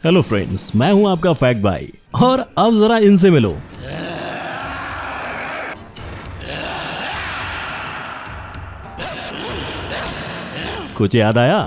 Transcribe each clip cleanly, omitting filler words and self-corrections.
Hello friends, मैं हूं आपका फैक्ट भाई और अब जरा इनसे मिलो। कुछ याद आया?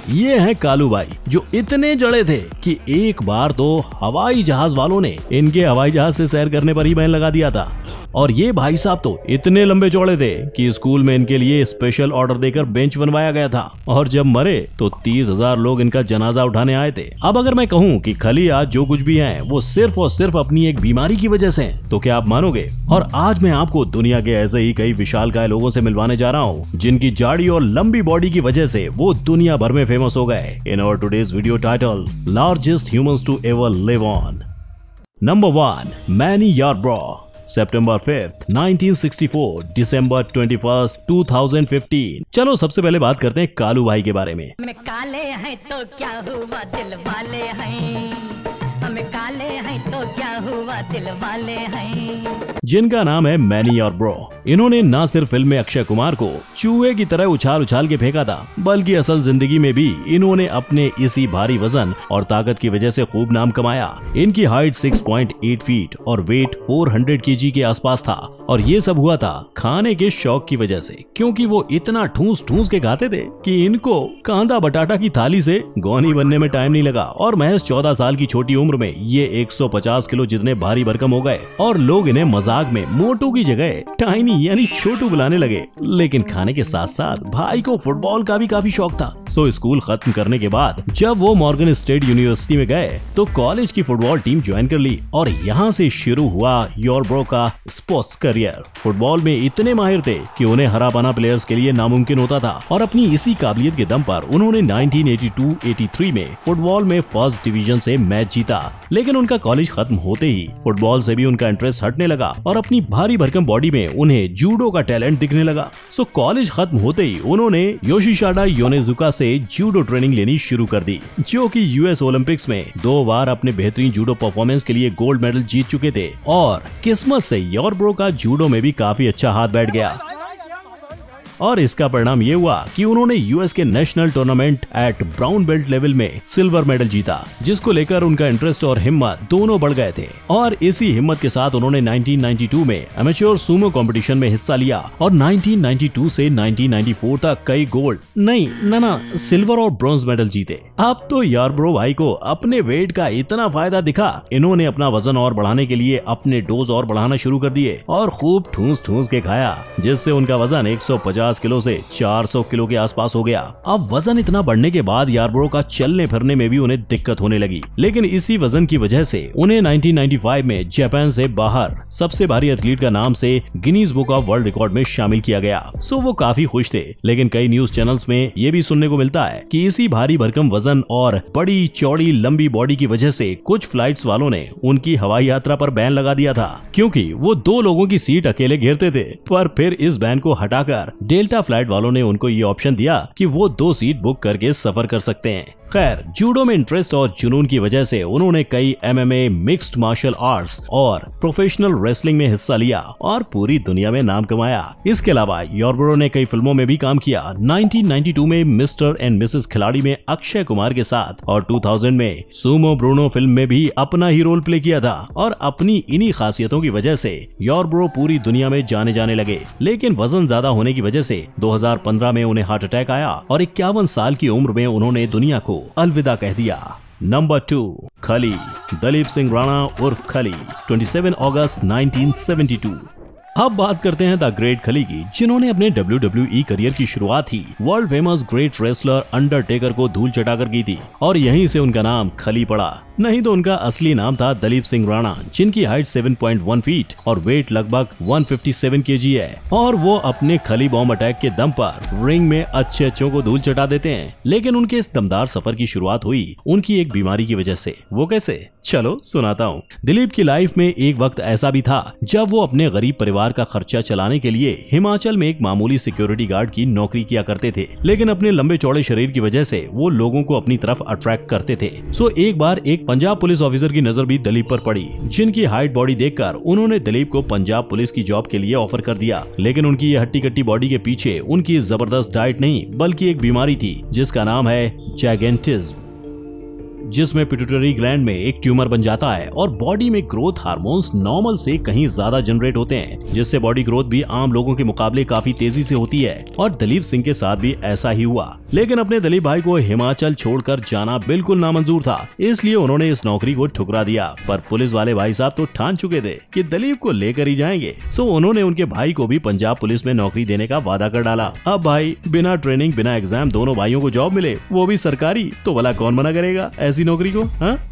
ये है कालू भाई, जो इतने जड़े थे कि एक बार तो हवाई जहाज वालों ने इनके हवाई जहाज से सैर करने पर ही बैन लगा दिया था। और ये भाई साहब तो इतने लंबे चौड़े थे कि स्कूल में इनके लिए स्पेशल ऑर्डर देकर बेंच बनवाया गया था। और जब मरे तो 30,000 लोग इनका जनाजा उठाने आए थे। अब अगर मैं कहूँ कि खली आज जो कुछ भी है वो सिर्फ और सिर्फ अपनी एक बीमारी की वजह से है, तो क्या आप मानोगे? और आज मैं आपको दुनिया के ऐसे ही कई विशालकाय लोगों से मिलवाने जा रहा हूँ जिनकी जाड़ी और लंबी बॉडी की वजह से वो दुनिया भर में फेमस हो गए। In our today's video title, largest humans to ever live on. Number 1, many Yarbrough. September 5th, 1964, December 21st, 2015। चलो सबसे पहले बात करते हैं कालू भाई के बारे में। हमें काले हैं तो क्या हुआ, दिल वाले हैं। हमें काले हैं तो क्या हुआ, दिल वाले हैं। जिनका नाम है मैनी यारब्रो। इन्होंने न सिर्फ फिल्म में अक्षय कुमार को चूहे की तरह उछाल उछाल के फेंका था, बल्कि असल जिंदगी में भी इन्होंने अपने इसी भारी वजन और ताकत की वजह से खूब नाम कमाया। इनकी हाइट 6.8 फीट और वेट 400 kg के आसपास था। और ये सब हुआ था खाने के शौक की वजह से, क्योंकि वो इतना ठूस ठूस के खाते थे कि इनको कांदा बटाटा की थाली से गौनी बनने में टाइम नहीं लगा। और महज 14 साल की छोटी उम्र में ये 150 किलो जितने भारी भरकम हो गए और लोग इन्हें मजाक में मोटू की जगह टाइनी यानी छोटू बुलाने लगे। लेकिन खाने के साथ साथ भाई को फुटबॉल का भी काफी शौक था। सो स्कूल खत्म करने के बाद जब वो मॉर्गन स्टेट यूनिवर्सिटी में गए तो कॉलेज की फुटबॉल टीम ज्वाइन कर ली और यहाँ से शुरू हुआ यारब्रो का स्पोर्ट्स करियर। फुटबॉल में इतने माहिर थे कि उन्हें हरा पाना प्लेयर्स के लिए नामुमकिन होता था। और अपनी इसी काबिलियत के दम पर उन्होंने 1982-83 में फुटबॉल में फर्स्ट डिवीजन से मैच जीता। लेकिन उनका कॉलेज खत्म होते ही फुटबॉल से भी उनका इंटरेस्ट हटने लगा और अपनी भारी भरकम बॉडी में उन्हें जूडो का टैलेंट दिखने लगा। सो कॉलेज खत्म होते ही उन्होंने योशिसाडा योनेजुका से जूडो ट्रेनिंग लेनी शुरू कर दी, जो कि यूएस ओलंपिक्स में 2 बार अपने बेहतरीन जूडो परफॉर्मेंस के लिए गोल्ड मेडल जीत चुके थे। और किस्मत से यारब्रो का जूडो में भी काफी अच्छा हाथ बैठ गया। और इसका परिणाम ये हुआ कि उन्होंने यूएस के national tournament at brown belt level में सिल्वर मेडल जीता, जिसको लेकर उनका इंटरेस्ट और हिम्मत दोनों बढ़ गए थे। और इसी हिम्मत के साथ उन्होंने 1992 में एमेच्योर सूमो कंपटीशन में हिस्सा लिया और 1992 से 1994 तक कई गोल्ड सिल्वर और ब्रॉन्ज मेडल जीते। अब तो यारब्रो भाई को अपने वेट का इतना फायदा दिखा, इन्होंने अपना वजन और बढ़ाने के लिए अपने डोज और बढ़ाना शुरू कर दिए और खूब ठूस ठूस के खाया, जिससे उनका वजन 150 किलो से 400 किलो के आसपास हो गया। अब वजन इतना बढ़ने के बाद यारब्रो का चलने फिरने में भी उन्हें दिक्कत होने लगी। लेकिन इसी वजन की वजह से उन्हें 1995 में जापान से बाहर सबसे भारी एथलीट का नाम से Guinness book of world record में शामिल किया गया। सो वो काफी खुश थे। लेकिन कई न्यूज चैनल्स में ये भी सुनने को मिलता है कि इसी भारी भरकम वजन और बड़ी चौड़ी लंबी बॉडी की वजह से कुछ फ्लाइट्स वालों ने उनकी हवाई यात्रा पर बैन लगा दिया था, क्योंकि वो 2 लोगों की सीट अकेले घेरते थे। पर फिर इस बैन को हटाकर डेल्टा फ्लाइट वालों ने उनको ये ऑप्शन दिया कि वो 2 सीट बुक करके सफर कर सकते हैं। खैर, जूडो में इंटरेस्ट और जुनून की वजह से उन्होंने कई एमएमए, मिक्स्ड मार्शल आर्ट्स और प्रोफेशनल रेसलिंग में हिस्सा लिया और पूरी दुनिया में नाम कमाया। इसके अलावा यारब्रो ने कई फिल्मों में भी काम किया। 1992 में मिस्टर एंड मिसेस खिलाड़ी में अक्षय कुमार के साथ और 2000 में सूमो ब्रूनो फिल्म में भी अपना ही रोल प्ले किया था। और अपनी इन्हीं खासियतों की वजह से यारब्रो पूरी दुनिया में जाने जाने लगे। लेकिन वजन ज्यादा होने की वजह से 2015 में उन्हें हार्ट अटैक आया और 51 साल की उम्र में उन्होंने दुनिया को अलविदा कह दिया। नंबर 2, खली। दलीप सिंह राणा उर्फ खली, 27 अगस्त 1972। अब बात करते हैं द ग्रेट खली की, जिन्होंने अपने WWE करियर की शुरुआत ही world famous great wrestler Undertaker को धूल चटाकर की थी और यहीं से उनका नाम खली पड़ा। नहीं तो उनका असली नाम था दलीप सिंह राणा, जिनकी हाइट 7.1 फीट और वेट लगभग 157 kg है। और वो अपने खली बॉम्ब अटैक के दम पर रिंग में अच्छों को धूल चटा देते हैं। लेकिन उनके इस दमदार सफर की शुरुआत हुई उनकी एक बीमारी की वजह से। वो कैसे, चलो सुनाता हूँ। दिलीप की लाइफ में एक वक्त ऐसा भी था जब वो अपने गरीब परिवार का खर्चा चलाने के लिए हिमाचल में एक मामूली सिक्योरिटी गार्ड की नौकरी किया करते थे, लेकिन अपने लंबे चौड़े शरीर की वजह से वो लोगों को अपनी तरफ अट्रैक्ट करते थे। सो एक बार एक पंजाब पुलिस ऑफिसर की नजर भी दिलीप पर पड़ी, जिनकी हाइट बॉडी देखकर उन्होंने दिलीप को पंजाब पुलिस की जॉब के लिए ऑफर कर दिया। लेकिन उनकी ये हट्टी कट्टी बॉडी के पीछे उनकी जबरदस्त डाइट नहीं बल्कि एक बीमारी थी जिसका नाम है जायगेंटिज्म, जिसमें पिट्यूटरी ग्लैंड में एक ट्यूमर बन जाता है और बॉडी में ग्रोथ हार्मोन्स नॉर्मल से कहीं ज्यादा जनरेट होते हैं, जिससे बॉडी ग्रोथ भी आम लोगों के मुकाबले काफी तेजी से होती है। और दिलीप सिंह के साथ भी ऐसा ही हुआ। लेकिन अपने दिलीप भाई को हिमाचल छोड़कर जाना बिल्कुल नामंजूर था, इसलिए उन्होंने इस नौकरी को ठुकरा दिया। पर पुलिस वाले भाई साहब तो ठान चुके थे कि दिलीप को लेकर ही जाएंगे। सो उन्होंने उनके भाई को भी पंजाब पुलिस में नौकरी देने का वादा कर डाला। अब भाई बिना ट्रेनिंग बिना एग्जाम दोनों भाइयों को जॉब मिले, वो भी सरकारी, तो भला कौन मना करेगा ऐसी नौकरी को?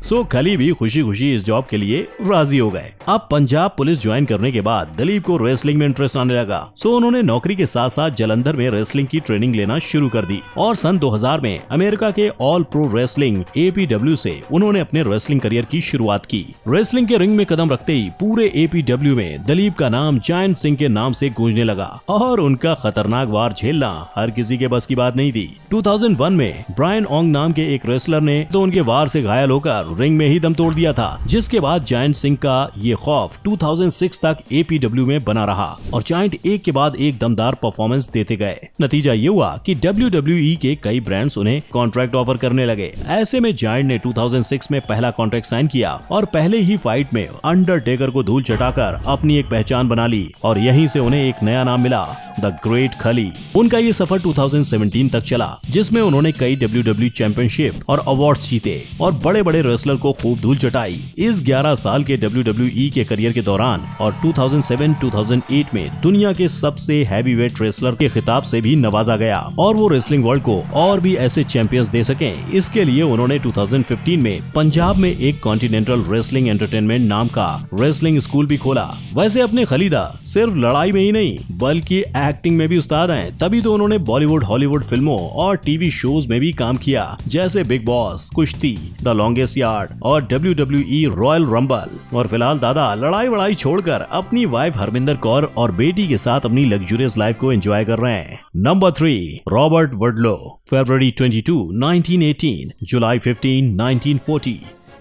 सो खली भी खुशी खुशी इस जॉब के लिए राजी हो गए। अब पंजाब पुलिस ज्वाइन करने के बाद दिलीप को रेसलिंग में इंटरेस्ट आने लगा। सो उन्होंने नौकरी के साथ साथ जालंधर में रेसलिंग की ट्रेनिंग लेना शुरू कर दी और सन 2000 में अमेरिका के ऑल प्रो रेसलिंग APW से उन्होंने अपने रेसलिंग करियर की शुरुआत की। रेसलिंग के रिंग में कदम रखते ही पूरे APW में दिलीप का नाम जायंट सिंह के नाम से गूंजने लगा और उनका खतरनाक वार झेलना हर किसी के बस की बात नहीं थी। 2001 में ब्रायन ओंग नाम के एक रेसलर ने तो उनके वार से घायल होकर रिंग में ही दम तोड़ दिया था, जिसके बाद जायंट सिंह का ये खौफ 2006 तक APW में बना रहा और जायंट एक के बाद एक दमदार परफॉर्मेंस देते गए। नतीजा ये हुआ कि WWE के कई ब्रांड्स उन्हें कॉन्ट्रैक्ट ऑफर करने लगे। ऐसे में जायंट ने 2006 में पहला कॉन्ट्रैक्ट साइन किया और पहले ही फाइट में अंडरटेकर को धूल चटाकर अपनी एक पहचान बना ली और यहीं से उन्हें एक नया नाम मिला, द ग्रेट खली। उनका ये सफर 2017 तक चला, जिसमें उन्होंने कई WWE चैंपियनशिप और अवार्ड्स जीते और बड़े बड़े रेसलर को खूब धूल चटाई। इस 11 साल के WWE के करियर के दौरान और 2007-2008 में दुनिया के सबसे हैवीवेट रेसलर के खिताब से भी नवाजा गया और वो रेसलिंग वर्ल्ड को और भी ऐसे चैंपियंस दे सकें, इसके लिए उन्होंने 2015 में पंजाब में एक कॉन्टिनेंटल रेसलिंग एंटरटेनमेंट नाम का रेसलिंग स्कूल भी खोला। वैसे अपने खलीदा सिर्फ लड़ाई में ही नहीं बल्कि एक्टिंग में भी उस्ताद हैं, तभी तो उन्होंने बॉलीवुड हॉलीवुड फिल्मों और टीवी शोज में भी काम किया, जैसे बिग बॉस, कुश्ती, द लॉन्गेस्ट यार्ड और WWE रॉयल रंबल। और फिलहाल दादा लड़ाई वड़ाई छोड़कर अपनी वाइफ हरमिंदर कौर और बेटी के साथ अपनी लग्जूरियस लाइफ को एंजॉय कर रहे हैं। Number 3, Robert Wadlow, February 22, 1918, July 15, 1940।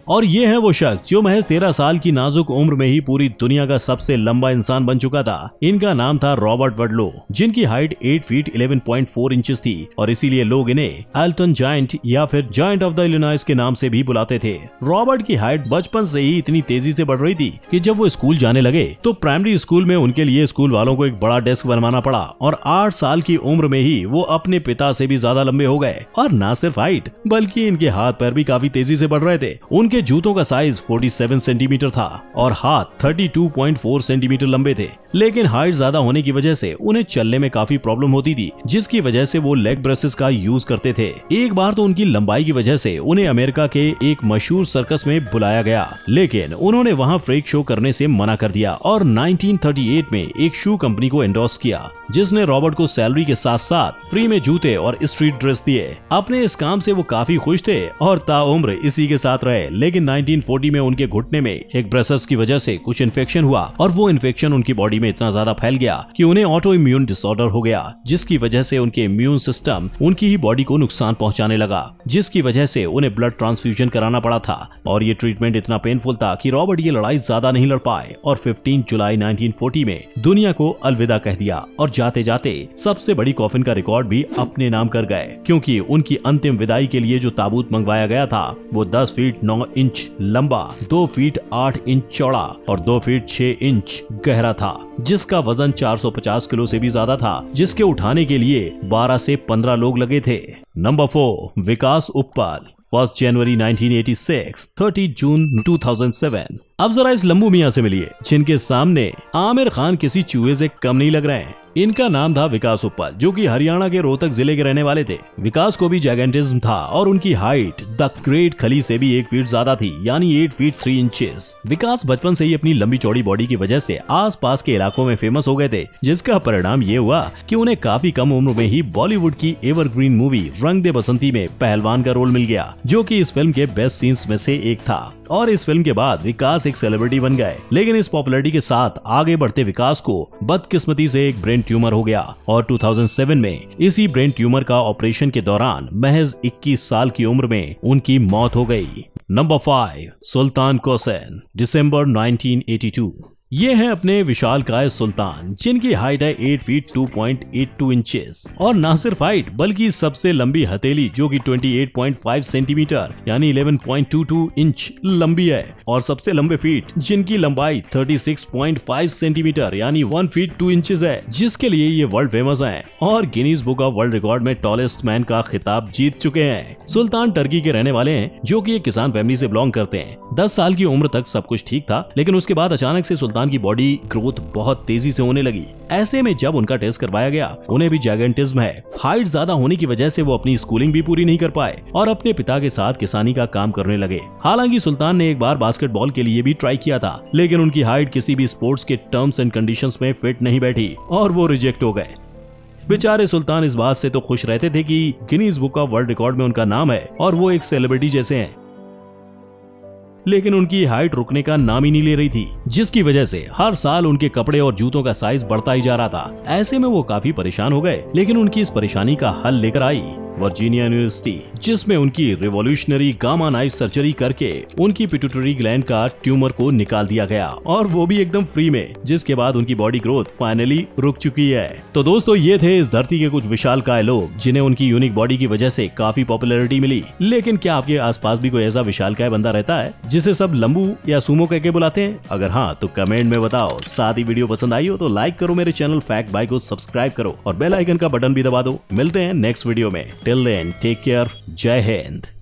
और ये है वो शख्स जो महज 13 साल की नाजुक उम्र में ही पूरी दुनिया का सबसे लंबा इंसान बन चुका था। इनका नाम था रॉबर्ट वडलो, जिनकी हाइट 8 फीट 11.4 इंचेस थी और इसीलिए लोग इन्हें एल्टन जायंट या फिर जायंट ऑफ द इलिनॉइस के नाम से भी बुलाते थे। रॉबर्ट की हाइट बचपन से ही इतनी तेजी से बढ़ रही थी कि जब वो स्कूल जाने लगे तो प्राइमरी स्कूल में उनके लिए स्कूल वालों को एक बड़ा डेस्क बनवाना पड़ा और 8 साल की उम्र में ही वो अपने पिता से भी ज्यादा लंबे हो गए। और न सिर्फ हाइट बल्कि इनके हाथ पैर भी काफी तेजी से बढ़ रहे थे। उनके जूतों का साइज 47 सेंटीमीटर था और हाथ 32.4 सेंटीमीटर लंबे थे। लेकिन हाइट ज्यादा होने की वजह से उन्हें चलने में काफी प्रॉब्लम होती थी, जिसकी वजह से वो लेग ब्रेसेस का यूज करते थे। एक बार तो उनकी लंबाई की वजह से उन्हें अमेरिका के एक मशहूर सर्कस में बुलाया गया, लेकिन उन्होंने वहां फ्रीक शो करने से मना कर दिया और 1938 में एक शू कंपनी को एंडोर्स किया, जिसने रॉबर्ट को सैलरी के साथ साथ फ्री में जूते और स्ट्रीट ड्रेस दिए। अपने इस काम से वो काफी खुश थे और ताउम्र इसी के साथ रहे। लेकिन 1940 में उनके घुटने में एक ब्रेसेस की वजह से कुछ इन्फेक्शन हुआ और वो इन्फेक्शन उनकी बॉडी में इतना ज्यादा फैल गया कि उन्हें ऑटो इम्यून डिसऑर्डर हो गया, जिसकी वजह से उनके इम्यून सिस्टम उनकी ही बॉडी को नुकसान पहुंचाने लगा, जिसकी वजह से उन्हें ब्लड ट्रांसफ्यूजन कराना पड़ा था। और ये ट्रीटमेंट इतना पेनफुल था कि रॉबर्ट ये लड़ाई ज्यादा नहीं लड़ पाए और 15 जुलाई 1940 में दुनिया को अलविदा कह दिया और जाते जाते सबसे बड़ी कॉफिन का रिकॉर्ड भी अपने नाम कर गए, क्योंकि उनकी अंतिम विदाई के लिए जो ताबूत मंगवाया गया था वो 10 फीट 9 इंच लंबा, 2 फीट 8 इंच चौड़ा और 2 फीट 6 इंच गहरा था, जिसका वजन 450 किलो से भी ज्यादा था, जिसके उठाने के लिए 12 से 15 लोग लगे थे। नंबर 4, विकास उप्पल, 1 जनवरी 1986, 30 जून 2007। अब जरा इस लंबू मियां से मिलिए, जिनके सामने आमिर खान किसी चूहे से कम नहीं लग रहे हैं। इनका नाम था विकास उप्पल, जो कि हरियाणा के रोहतक जिले के रहने वाले थे। विकास को भी जायगेंटिज्म था और उनकी हाइट द ग्रेट खली से भी 1 फीट ज्यादा थी, यानी 8 फीट 3 इंचेस। विकास बचपन से ही अपनी लंबी चौड़ी बॉडी की वजह से आसपास के इलाकों में फेमस हो गए थे, जिसका परिणाम ये हुआ कि उन्हें काफी कम उम्र में ही बॉलीवुड की एवरग्रीन मूवी रंग दे बसंती में पहलवान का रोल मिल गया, जो कि इस फिल्म के बेस्ट सीन्स में से एक था। और इस फिल्म के बाद विकास एक सेलिब्रिटी बन गए, लेकिन इस पॉपुलैरिटी के साथ आगे बढ़ते विकास को बदकिस्मती से एक ब्रेन ट्यूमर हो गया और 2007 में इसी ब्रेन ट्यूमर का ऑपरेशन के दौरान महज 21 साल की उम्र में उनकी मौत हो गई। नंबर 5, सुल्तान कोसैन, दिसंबर 1982। ये हैं अपने विशालकाय सुल्तान, जिनकी हाइट है 8 फीट 2.82 इंचेस और ना सिर्फ हाइट बल्कि सबसे लंबी हथेली, जो कि 28.5 सेंटीमीटर यानी 11.22 इंच लंबी है, और सबसे लंबे फीट जिनकी लंबाई 36.5 सेंटीमीटर यानी 1 फीट 2 इंचेस है, जिसके लिए ये वर्ल्ड फेमस हैं और Guinness book of world record में टॉलेस्ट मैन का खिताब जीत चुके हैं। सुल्तान टर्की के रहने वाले हैं, जो कि एक किसान फैमिली से बिलोंग करते हैं। 10 साल की उम्र तक सब कुछ ठीक था, लेकिन उसके बाद अचानक से सुल्तान की बॉडी ग्रोथ बहुत तेजी से होने लगी। ऐसे में जब उनका टेस्ट करवाया गया, उन्हें भी जायगेंटिज्म है। हाइट ज्यादा होने की वजह से वो अपनी स्कूलिंग भी पूरी नहीं कर पाए और अपने पिता के साथ किसानी का काम करने लगे। हालांकि सुल्तान ने एक बार बास्केटबॉल के लिए भी ट्राई किया था, लेकिन उनकी हाइट किसी भी स्पोर्ट्स के टर्म्स एंड कंडीशंस में फिट नहीं बैठी और वो रिजेक्ट हो गए। बेचारे सुल्तान इस बात से तो खुश रहते थे कि Guinness book of world record में उनका नाम है और वो एक सेलिब्रिटी जैसे हैं, लेकिन उनकी हाइट रुकने का नाम ही नहीं ले रही थी, जिसकी वजह से हर साल उनके कपड़े और जूतों का साइज बढ़ता ही जा रहा था। ऐसे में वो काफी परेशान हो गए, लेकिन उनकी इस परेशानी का हल लेकर आई वर्जीनिया यूनिवर्सिटी, जिसमें उनकी रिवॉल्यूशनरी गामा नाइफ सर्जरी करके उनकी पिट्यूटरी ग्लैंड का ट्यूमर को निकाल दिया गया, और वो भी एकदम फ्री में, जिसके बाद उनकी बॉडी ग्रोथ फाइनली रुक चुकी है। तो दोस्तों, ये थे इस धरती के कुछ विशालकाय लोग, जिन्हें उनकी यूनिक बॉडी की वजह से काफी पॉपुलैरिटी मिली। लेकिन क्या आपके आसपास भी कोई ऐसा विशालकाय बंदा रहता है जिसे सब लंबू या सुमो कहके बुलाते हैं? अगर हाँ तो कमेंट में बताओ। साथ ही वीडियो पसंद आई हो तो लाइक करो, मेरे चैनल फैक्ट बाय को सब्सक्राइब करो और बेल आइकन का बटन भी दबा दो। मिलते हैं नेक्स्ट वीडियो में। Till then, take care. Jai Hind.